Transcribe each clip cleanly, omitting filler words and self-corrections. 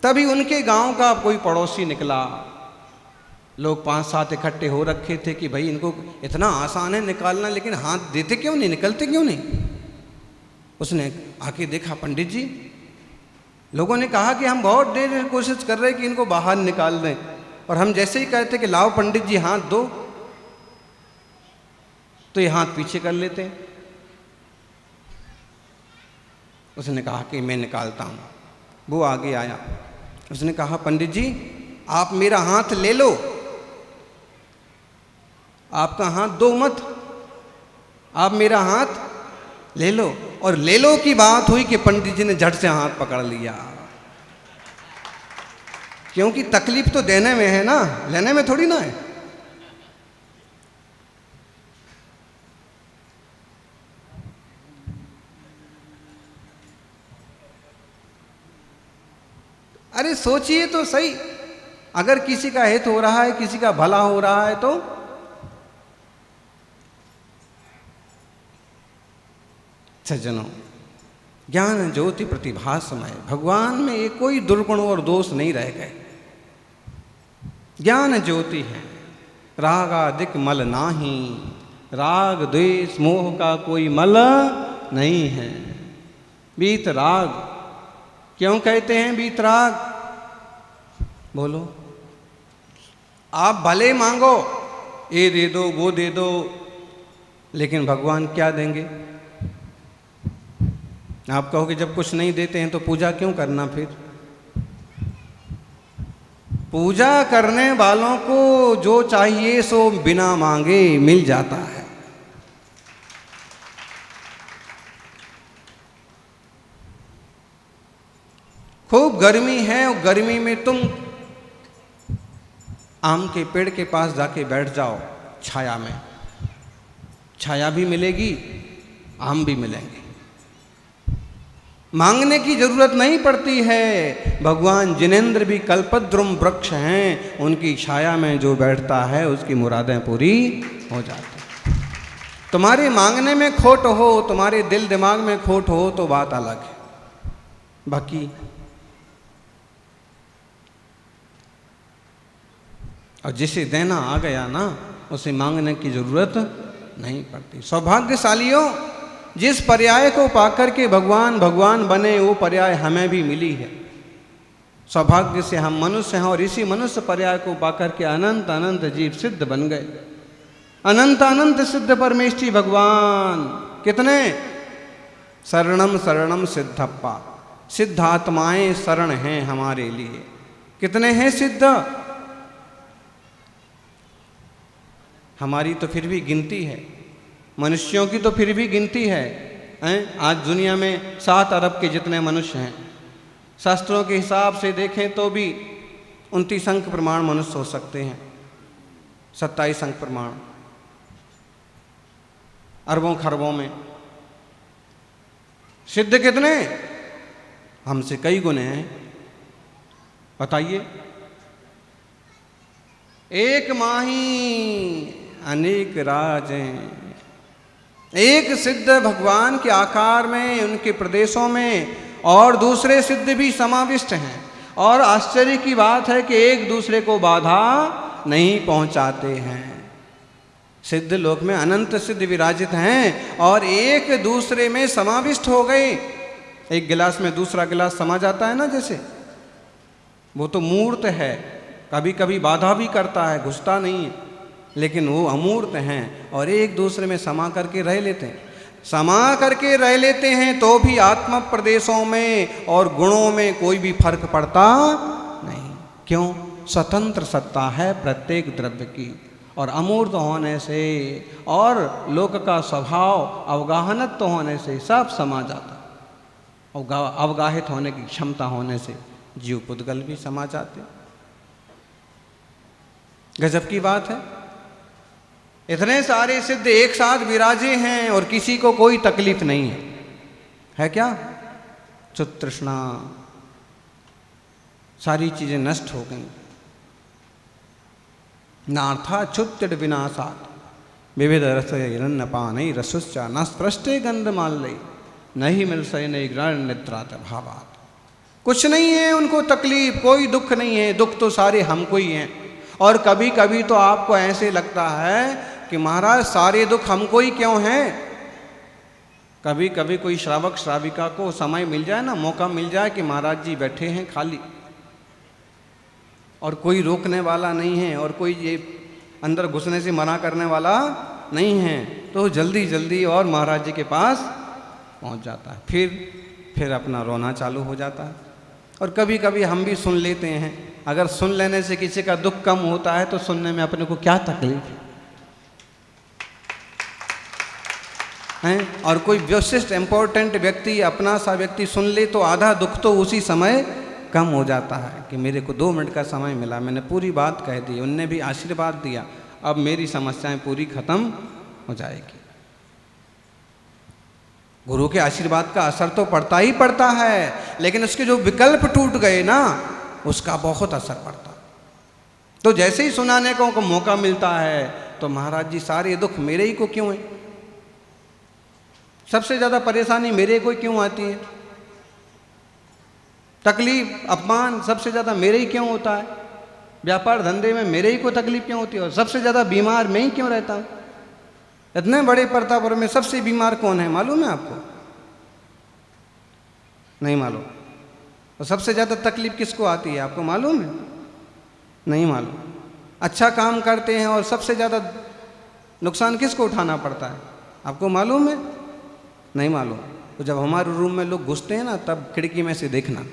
तभी उनके गांव का कोई पड़ोसी निकला। लोग 5-7 इकट्ठे हो रखे थे कि भाई इनको इतना आसान है निकालना, लेकिन हाथ देते क्यों नहीं, निकलते क्यों नहीं। उसने आके देखा, पंडित जी, लोगों ने कहा कि हम बहुत देर कोशिश कर रहे हैं कि इनको बाहर निकाल दें, और हम जैसे ही कहते कि लाओ पंडित जी हाथ दो, तो ये हाथ पीछे कर लेते हैं। उसने कहा कि मैं निकालता हूँ। वो आगे आया, उसने कहा पंडित जी आप मेरा हाथ ले लो, आपका हाथ दो मत, आप मेरा हाथ ले लो। और ले लो की बात हुई कि पंडित जी ने झट से हाथ पकड़ लिया, क्योंकि तकलीफ तो देने में है ना, लेने में थोड़ी ना है। अरे सोचिए तो सही, अगर किसी का हित हो रहा है, किसी का भला हो रहा है तो सज्जनों, ज्ञान ज्योति प्रतिभासमय, भगवान में एक कोई दुर्गुण और दोष नहीं रह गए। ज्ञान ज्योति है, रागादिक मल नाही, राग द्वेष मोह का कोई मल नहीं है। बीत राग क्यों कहते हैं बीत राग? बोलो, आप भले मांगो, ये दे दो वो दे दो, लेकिन भगवान क्या देंगे? आप कहोगे जब कुछ नहीं देते हैं तो पूजा क्यों करना? फिर पूजा करने वालों को जो चाहिए सो बिना मांगे मिल जाता है। खूब गर्मी है, और गर्मी में तुम आम के पेड़ के पास जाके बैठ जाओ छाया में, छाया भी मिलेगी, आम भी मिलेंगे, मांगने की जरूरत नहीं पड़ती है। भगवान जिनेंद्र भी कल्पद्रुम वृक्ष हैं, उनकी छाया में जो बैठता है उसकी मुरादें पूरी हो जाती। तुम्हारे मांगने में खोट हो, तुम्हारे दिल दिमाग में खोट हो तो बात अलग है, बाकी और जिसे देना आ गया ना, उसे मांगने की जरूरत नहीं पड़ती। सौभाग्यशालियों, जिस पर्याय को पाकर के भगवान भगवान बने, वो पर्याय हमें भी मिली है। सौभाग्य से हम मनुष्य हैं, और इसी मनुष्य पर्याय को पाकर के अनंत अनंत जीव सिद्ध बन गए। अनंत अनंत सिद्ध परमेष्ठी भगवान कितने? शरणम शरणम सिद्धप्पा, सिद्ध आत्माएं शरण हैं हमारे लिए। कितने हैं सिद्ध? हमारी तो फिर भी गिनती है, मनुष्यों की तो फिर भी गिनती है। आज दुनिया में 7 अरब के जितने मनुष्य हैं, शास्त्रों के हिसाब से देखें तो भी 29 अंक प्रमाण मनुष्य हो सकते हैं, 27 अंक प्रमाण, अरबों खरबों में। सिद्ध कितने? हमसे कई गुने हैं, बताइए। एक माही अनेक राजें, एक सिद्ध भगवान के आकार में, उनके प्रदेशों में, और दूसरे सिद्ध भी समाविष्ट हैं। और आश्चर्य की बात है कि एक दूसरे को बाधा नहीं पहुंचाते हैं। सिद्ध लोक में अनंत सिद्ध विराजित हैं और एक दूसरे में समाविष्ट हो गए। एक गिलास में दूसरा गिलास समा जाता है ना, जैसे, वो तो मूर्त है, कभी कभी बाधा भी करता है, घुसता नहीं है, लेकिन वो अमूर्त हैं और एक दूसरे में समा करके रह लेते हैं। समा करके रह लेते हैं तो भी आत्म प्रदेशों में और गुणों में कोई भी फर्क पड़ता नहीं। क्यों? स्वतंत्र सत्ता है प्रत्येक द्रव्य की, और अमूर्त होने से और लोक का स्वभाव अवगाहनत्व होने से सब समा जाता। अवगाहित होने की क्षमता होने से जीव पुद्गल भी समा जाते। गजब की बात है। इतने सारे सिद्ध एक साथ विराजे हैं और किसी को कोई तकलीफ नहीं है क्या? चुत तृष्णा, सारी चीजें नष्ट हो गई। नार्था चुत्तिड विनाशात विविध रस हिरण्यपान रसुश्चा न स्पृष्टे गंधमाल्य नहीं मिल सय नहीं ग्रहण निद्रात भावात। कुछ नहीं है उनको तकलीफ, कोई दुख नहीं है, दुख तो सारे हमको ही हैं। और कभी कभी तो आपको ऐसे लगता है कि महाराज सारे दुख हमको ही क्यों हैं। कभी कभी कोई श्रावक श्राविका को समय मिल जाए ना, मौका मिल जाए कि महाराज जी बैठे हैं खाली और कोई रोकने वाला नहीं है और कोई ये अंदर घुसने से मना करने वाला नहीं है, तो जल्दी जल्दी और महाराज जी के पास पहुंच जाता है। फिर अपना रोना चालू हो जाता है। और कभी कभी हम भी सुन लेते हैं। अगर सुन लेने से किसी का दुख कम होता है तो सुनने में अपने को क्या तकलीफ है। और कोई विशिष्ट इम्पोर्टेंट व्यक्ति, अपना सा व्यक्ति सुन ले तो आधा दुख तो उसी समय कम हो जाता है कि मेरे को 2 मिनट का समय मिला, मैंने पूरी बात कह दी, उनने भी आशीर्वाद दिया, अब मेरी समस्याएं पूरी खत्म हो जाएगी। गुरु के आशीर्वाद का असर तो पड़ता ही पड़ता है, लेकिन उसके जो विकल्प टूट गए ना, उसका बहुत असर पड़ता। तो जैसे ही सुनाने को मौका मिलता है तो महाराज जी सारे दुख मेरे ही को क्यों है, सबसे ज़्यादा परेशानी मेरे को क्यों आती है, तकलीफ अपमान सबसे ज़्यादा मेरे ही क्यों होता है, व्यापार धंधे में मेरे ही को तकलीफ क्यों होती है, और सबसे ज़्यादा बीमार मैं ही क्यों रहता हूँ। इतने बड़े प्रतापपुर में सबसे बीमार कौन है मालूम है आपको? नहीं मालूम। और सबसे ज़्यादा तकलीफ किसको आती है आपको मालूम है? नहीं मालूम। अच्छा काम करते हैं और सबसे ज़्यादा नुकसान किसको उठाना पड़ता है आपको मालूम है? नहीं मालूम। तो जब हमारे रूम में लोग घुसते हैं ना, तब खिड़की में से देखना।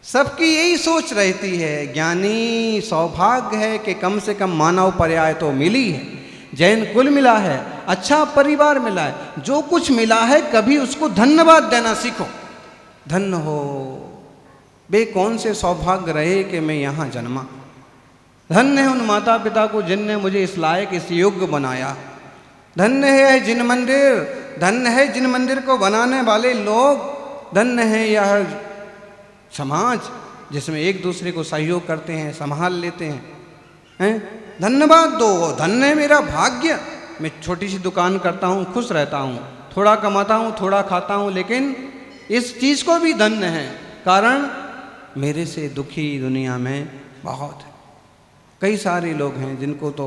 सबकी यही सोच रहती है, ज्ञानी सौभाग्य है कि कम से कम मानव पर्याय तो मिली है, जैन कुल मिला है, अच्छा परिवार मिला है, जो कुछ मिला है कभी उसको धन्यवाद देना सीखो। धन्य हो बे, कौन से सौभाग्य रहे कि मैं यहाँ जन्मा। धन्य है उन माता पिता को जिनने मुझे इस लायक, इस योग्य बनाया। धन्य है जिन मंदिर, धन्य है जिन मंदिर को बनाने वाले लोग, धन्य है यह समाज जिसमें एक दूसरे को सहयोग करते हैं, संभाल लेते हैं। धन्यवाद दो। धन्य है मेरा भाग्य, मैं छोटी सी दुकान करता हूँ, खुश रहता हूँ, थोड़ा कमाता हूँ, थोड़ा खाता हूँ, लेकिन इस चीज़ को भी धन्य है, कारण मेरे से दुखी दुनिया में बहुत है। कई सारे लोग हैं जिनको तो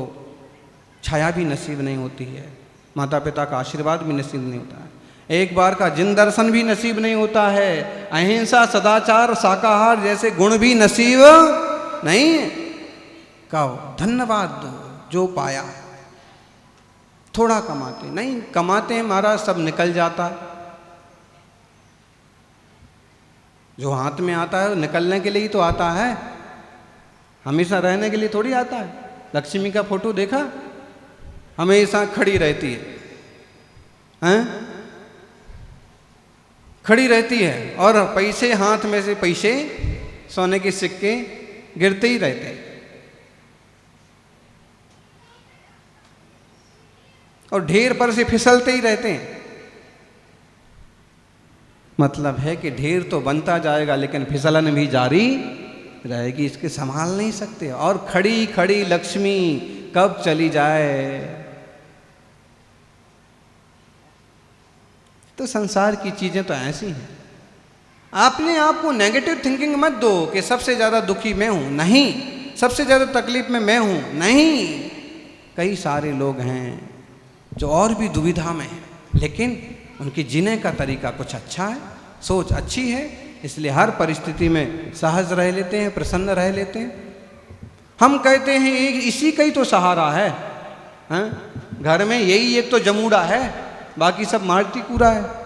छाया भी नसीब नहीं होती है, माता पिता का आशीर्वाद भी नसीब नहीं होता है, एक बार का जिन दर्शन भी नसीब नहीं होता है, अहिंसा सदाचार शाकाहार जैसे गुण भी नसीब नहीं है। कहो धन्यवाद दो जो पाया। थोड़ा कमाते नहीं, कमाते हैं महाराज सब निकल जाता है, जो हाथ में आता है निकलने के लिए ही तो आता है, हमेशा रहने के लिए थोड़ी आता है। लक्ष्मी का फोटो देखा, हमेशा खड़ी रहती है, खड़ी रहती है, और पैसे हाथ में से पैसे, सोने के सिक्के गिरते ही रहते हैं, और ढेर पर से फिसलते ही रहते हैं। मतलब है कि ढेर तो बनता जाएगा लेकिन फिसलन भी जारी रहेगी, इसके संभाल नहीं सकते। और खड़ी खड़ी लक्ष्मी कब चली जाए। तो संसार की चीजें तो ऐसी हैं। आपने आपको नेगेटिव थिंकिंग मत दो कि सबसे ज्यादा दुखी मैं हूं, नहीं, सबसे ज्यादा तकलीफ में मैं हूं, नहीं। कई सारे लोग हैं जो और भी दुविधा में हैं, लेकिन उनके जीने का तरीका कुछ अच्छा है, सोच अच्छी है, इसलिए हर परिस्थिति में सहज रह लेते हैं, प्रसन्न रह लेते हैं। हम कहते हैं इसी का ही तो सहारा है, घर में यही एक तो जमूड़ा है, बाकी सब माटी कूड़ा है।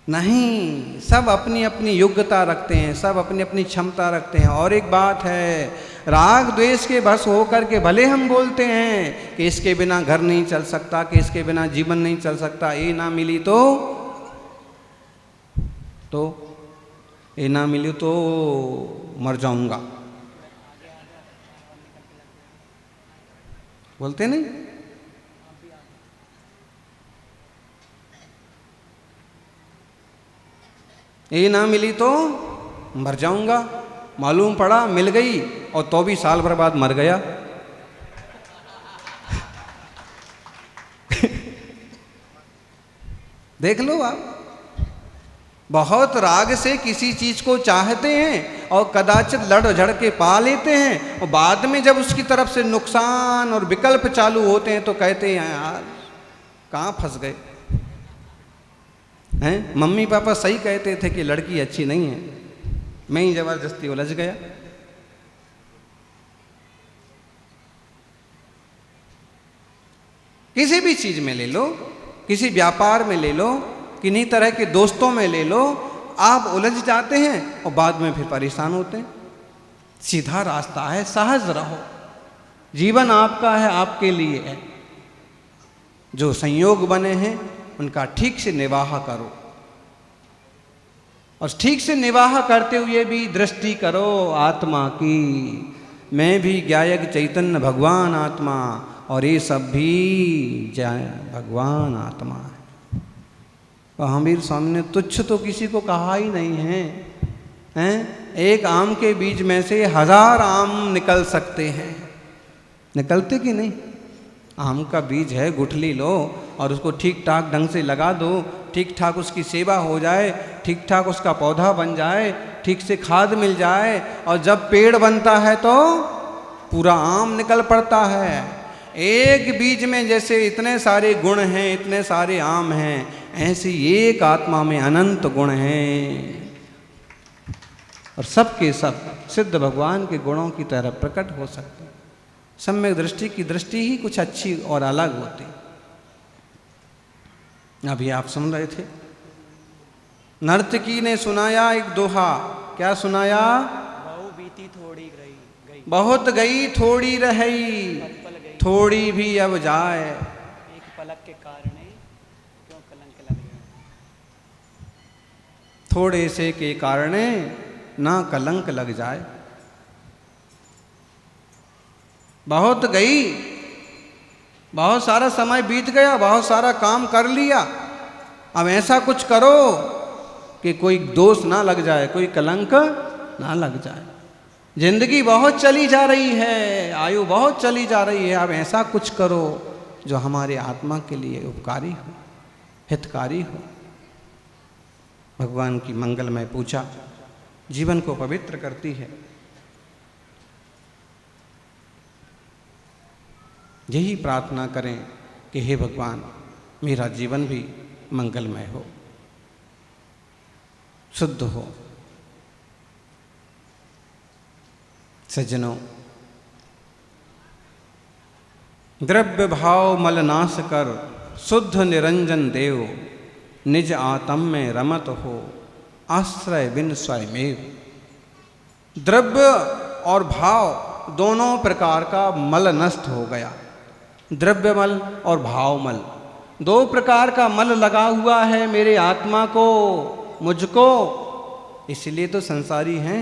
नहीं, सब अपनी अपनी योग्यता रखते हैं, सब अपनी अपनी क्षमता रखते हैं। और एक बात है, राग द्वेष के बस होकर के भले हम बोलते हैं कि इसके बिना घर नहीं चल सकता, कि इसके बिना जीवन नहीं चल सकता, ये ना मिली तो ये ना मिली तो मर जाऊंगा, बोलते नहीं। ये ना मिली तो मर जाऊंगा, मालूम पड़ा मिल गई और तो भी साल भर बाद मर गया। देख लो आप, बहुत राग से किसी चीज को चाहते हैं और कदाचित लड़ झड़ के पा लेते हैं, और बाद में जब उसकी तरफ से नुकसान और विकल्प चालू होते हैं तो कहते हैं यार कहाँ फंस गए हैं। मम्मी पापा सही कहते थे कि लड़की अच्छी नहीं है, मैं ही जबरदस्ती उलझ गया। किसी भी चीज में ले लो, किसी व्यापार में ले लो, किन्हीं तरह के दोस्तों में ले लो, आप उलझ जाते हैं और बाद में फिर परेशान होते हैं। सीधा रास्ता है, सहज रहो, जीवन आपका है, आपके लिए है। जो संयोग बने हैं उनका ठीक से निर्वाह करो, और ठीक से निर्वाह करते हुए भी दृष्टि करो आत्मा की। मैं भी ज्ञायक चैतन्य भगवान आत्मा, और ये सब भी भगवान आत्मा है। महावीर स्वामी ने तुच्छ तो किसी को कहा ही नहीं है, हैं? एक आम के बीज में से 1000 आम निकल सकते हैं, निकलते कि नहीं? आम का बीज है, गुठली लो और उसको ठीक ठाक ढंग से लगा दो, ठीक ठाक उसकी सेवा हो जाए, ठीक ठाक उसका पौधा बन जाए, ठीक से खाद मिल जाए, और जब पेड़ बनता है तो पूरा आम निकल पड़ता है। एक बीज में जैसे इतने सारे गुण हैं, इतने सारे आम हैं, ऐसे एक आत्मा में अनंत गुण हैं, और सबके सब सिद्ध भगवान के गुणों की तरह प्रकट हो सकते हैं। सम्यक दृष्टि की दृष्टि ही कुछ अच्छी और अलग होती। अभी आप सुन रहे थे, नर्तकी ने सुनाया एक दोहा। क्या सुनाया? बहु बीती थोड़ी गई, बहुत गई थोड़ी रही, थोड़ी भी अब जाए, एक पलक के कारण क्यों कलंक लग गया। थोड़े से के कारण ना कलंक लग जाए। बहुत गई, बहुत सारा समय बीत गया, बहुत सारा काम कर लिया, अब ऐसा कुछ करो कि कोई दोष ना लग जाए, कोई कलंक ना लग जाए। जिंदगी बहुत चली जा रही है, आयु बहुत चली जा रही है, अब ऐसा कुछ करो जो हमारे आत्मा के लिए उपकारी हो, हितकारी हो। भगवान की मंगलमय पूजा जीवन को पवित्र करती है। यही प्रार्थना करें कि हे भगवान, मेरा जीवन भी मंगलमय हो, शुद्ध हो। सज्जनों, द्रव्य भाव मल नाश कर, शुद्ध निरंजन देव, निज आत्म में रमत हो, आश्रय बिन स्वयमेव। द्रव्य और भाव दोनों प्रकार का मल नष्ट हो गया। द्रव्य मल और भाव मल, 2 प्रकार का मल लगा हुआ है मेरे आत्मा को, मुझको। इसलिए तो संसारी हैं।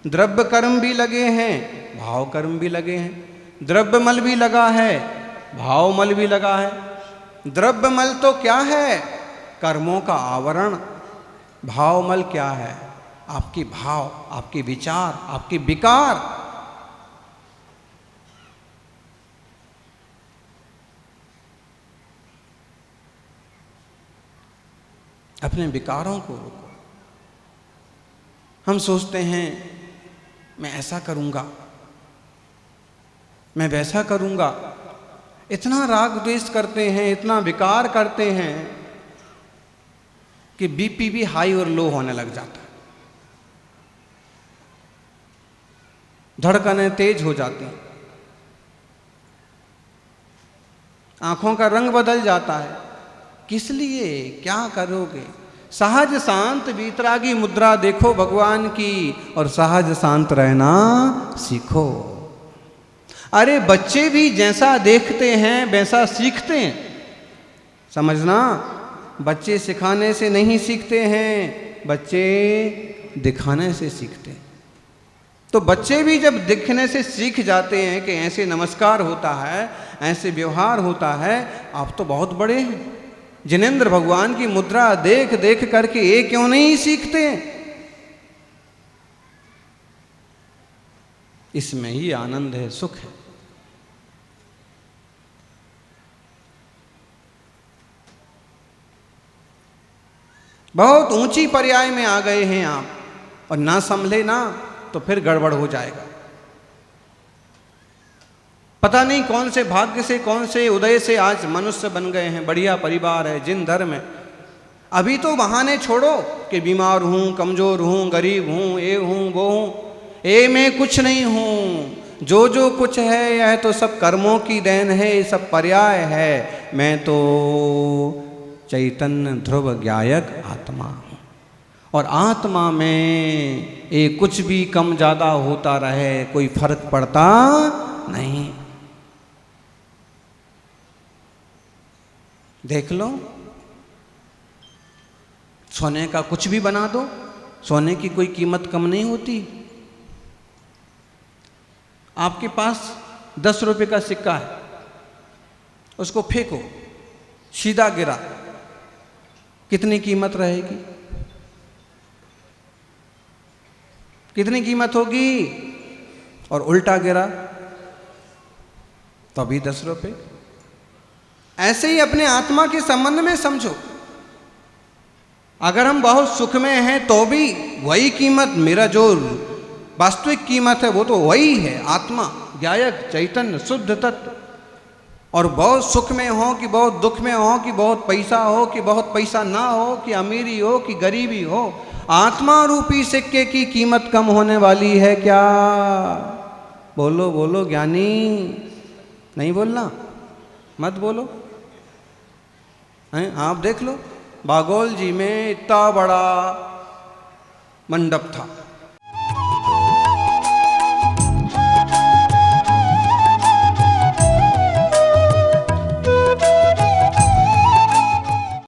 द्रव्य कर्म भी लगे हैं, भाव कर्म भी लगे हैं। द्रव्य मल भी लगा है, भाव मल भी लगा है। द्रव्य मल तो क्या है? कर्मों का आवरण। भाव मल क्या है? आपकी भाव, आपके विचार, आपके विकार। अपने विकारों को रोको। हम सोचते हैं मैं ऐसा करूंगा, मैं वैसा करूंगा, इतना राग द्वेष करते हैं, इतना विकार करते हैं कि बीपी भी हाई और लो होने लग जाता है, धड़कनें तेज हो जाती हैं, आंखों का रंग बदल जाता है। किस लिए? क्या करोगे? सहज शांत वीतरागी मुद्रा देखो भगवान की, और सहज शांत रहना सीखो। अरे बच्चे भी जैसा देखते हैं वैसा सीखते हैं, समझना। बच्चे सिखाने से नहीं सीखते हैं, बच्चे दिखाने से सीखते हैं। तो बच्चे भी जब दिखने से सीख जाते हैं कि ऐसे नमस्कार होता है, ऐसे व्यवहार होता है, आप तो बहुत बड़े हैं। जिनेंद्र भगवान की मुद्रा देख देख करके ये क्यों नहीं सीखते? इसमें ही आनंद है, सुख है। बहुत ऊंची पर्याय में आ गए हैं आप, और ना संभले ना तो फिर गड़बड़ हो जाएगा। पता नहीं कौन से भाग्य से, कौन से उदय से आज मनुष्य बन गए हैं, बढ़िया परिवार है, जिन धर्म है। अभी तो बहाने छोड़ो कि बीमार हूं, कमजोर हूं, गरीब हूं, ये हूं, वो हूं। ए मैं कुछ नहीं हूं, जो कुछ है यह तो सब कर्मों की देन है, ये सब पर्याय है। मैं तो चैतन्य ध्रुव ज्ञायक आत्मा हूं, और आत्मा में ये कुछ भी कम ज्यादा होता रहे कोई फर्क पड़ता नहीं। देख लो, सोने का कुछ भी बना दो, सोने की कोई कीमत कम नहीं होती। आपके पास 10 रुपए का सिक्का है, उसको फेंको, सीधा गिरा, कितनी कीमत रहेगी? कितनी कीमत होगी? और उल्टा गिरा तो भी 10 रुपए। ऐसे ही अपने आत्मा के संबंध में समझो। अगर हम बहुत सुख में हैं तो भी वही कीमत, मेरा जो वास्तविक कीमत है वो तो वही है, आत्मा, ज्ञायक, चैतन्य, शुद्ध तत्व। और बहुत सुख में हो कि बहुत दुख में हो, कि बहुत पैसा हो कि बहुत पैसा ना हो, कि अमीरी हो कि गरीबी हो, आत्मा रूपी सिक्के की कीमत कम होने वाली है क्या? बोलो बोलो ज्ञानी, नहीं बोलना, मत बोलो। हैं, आप देख लो, बागोल जी में इतना बड़ा मंडप था,